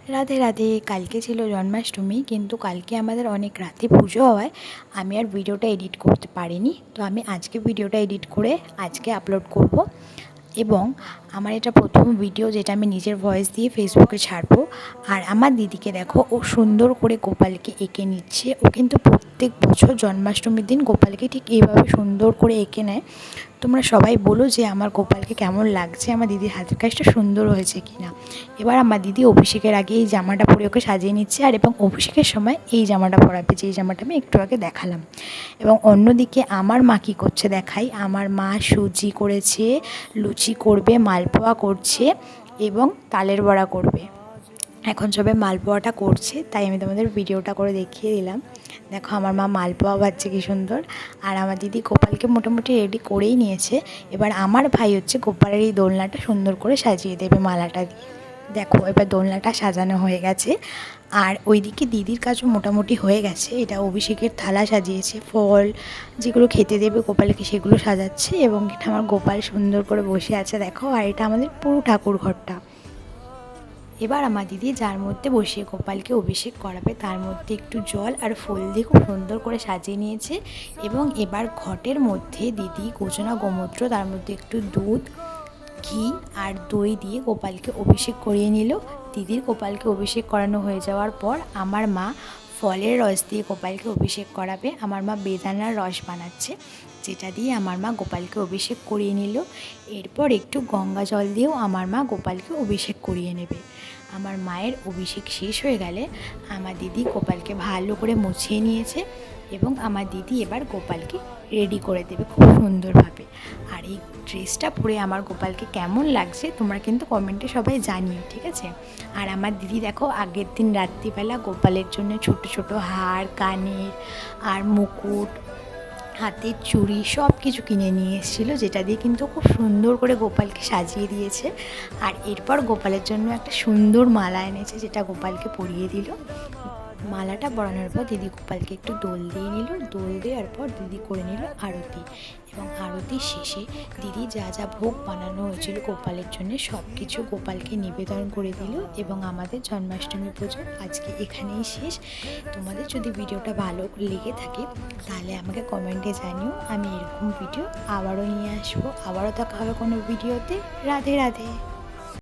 রাধে রাধে। কালকে ছিল জন্মাষ্টমী, কিন্তু কালকে আমাদের অনেক রাতে পুজো হওয়ায় আমি আর ভিডিওটা এডিট করতে পারিনি। তো আমি আজকে ভিডিওটা এডিট করে আজকে আপলোড করব। এবং আমার এটা প্রথম ভিডিও যেটা আমি নিজের ভয়েস দিয়ে ফেসবুকে ছাড়বো। আর আমার দিদিকে দেখো, ও সুন্দর করে গোপালকে এঁকে নিচ্ছে। ও কিন্তু প্রত্যেক বছর জন্মাষ্টমীর দিন গোপালকে ঠিক এইভাবে সুন্দর করে এঁকে নেয়। তোমরা সবাই বলো যে আমার গোপালকে কেমন লাগছে, আমার দিদির হাতের কাজটা সুন্দর হয়েছে কিনা। এবার আমার দিদি অভিষেকের আগে এই জামাটা পরে ওকে সাজিয়ে নিচ্ছে, আর এবং অভিষেকের সময় এই জামাটা পরাবে, যে এই জামাটা আমি একটু আগে দেখালাম। এবং অন্যদিকে আমার মা কী করছে দেখাই। আমার মা সুজি করেছে, লুচি করবে, মালপোয়া করছে এবং তালের বড়া করবে। এখন সবে মালপোয়াটা করছে, তাই আমি তোমাদের ভিডিওটা করে দেখিয়ে দিলাম। দেখো আমার মা মালপোয়া ভাজছে কী সুন্দর। আর আমার দিদি গোপালকে মোটামুটি রেডি করেই নিয়েছে। এবার আমার ভাই হচ্ছে গোপালের এই দোলনাটা সুন্দর করে সাজিয়ে দেবে মালাটা দিয়ে। দেখো এবার দোলনাটা সাজানো হয়ে গেছে। আর ওইদিকে দিদির কাজও মোটামুটি হয়ে গেছে। এটা অভিষেকের থালা সাজিয়েছে, ফল যেগুলো খেতে দেবে গোপালকে সেগুলো সাজাচ্ছে। এবং এটা আমার গোপাল সুন্দর করে বসে আছে দেখো। আর এটা আমাদের পুরো ঠাকুর ঘরটা। এবার আমার দিদি যার মধ্যে বসিয়ে গোপালকে অভিষেক করাবে তার মধ্যে একটু জল আর ফুল দিয়ে খুব সুন্দর করে সাজিয়ে নিয়েছে। এবং এবার ঘটের মধ্যে দিদি গোচনা গোমূত্র, তার মধ্যে একটু দুধ, ঘি আর দই দিয়ে গোপালকে অভিষেক করিয়ে নিল। দিদির গোপালকে অভিষেক করানো হয়ে যাওয়ার পর আমার মা ফলের রস দিয়ে গোপালকে অভিষেক করাবে। আমার মা বেদানার রস বানাচ্ছে, যেটা দিয়ে আমার মা গোপালকে অভিষেক করিয়ে নিল। এরপর একটু গঙ্গা জল দিয়েও আমার মা গোপালকে অভিষেক করিয়ে নেবে। আমার মায়ের অভিষেক শেষ হয়ে গেলে আমার দিদি গোপালকে ভালো করে মুছিয়ে নিয়েছে। এবং আমার দিদি এবার গোপালকে রেডি করে দেবে খুব সুন্দরভাবে। আর এই ড্রেসটা পরে আমার গোপালকে কেমন লাগছে তোমরা কিন্তু কমেন্টে সবাই জানিও, ঠিক আছে। আর আমার দিদি দেখো আগের দিন রাত্রিবেলা গোপালের জন্য ছোট ছোট হার, কানের আর মুকুট, হাতের চুড়ি সব কিছু কিনে নিয়ে এসেছিলো, যেটা দিয়ে কিন্তু খুব সুন্দর করে গোপালকে সাজিয়ে দিয়েছে। আর এরপর গোপালের জন্য একটা সুন্দর মালা এনেছে, যেটা গোপালকে পরিয়ে দিল। মালাটা পরানোর পর দিদি গোপালকে একটু দোল দিয়ে নিল। দোল দেওয়ার পর দিদি করে নিল আরতি। এবং আরতির শেষে দিদি যা যা ভোগ বানানো হয়েছিল গোপালের জন্য সব কিছু গোপালকে নিবেদন করে দিল। এবং আমাদের জন্মাষ্টমী পুজো আজকে এখানেই শেষ। তোমাদের যদি ভিডিওটা ভালো লেগে থাকে তাহলে আমাকে কমেন্টে জানিও। আমি এরকম ভিডিও আবারও নিয়ে আসবো। আবারও দেখা হবে কোনো ভিডিওতে। রাধে রাধে।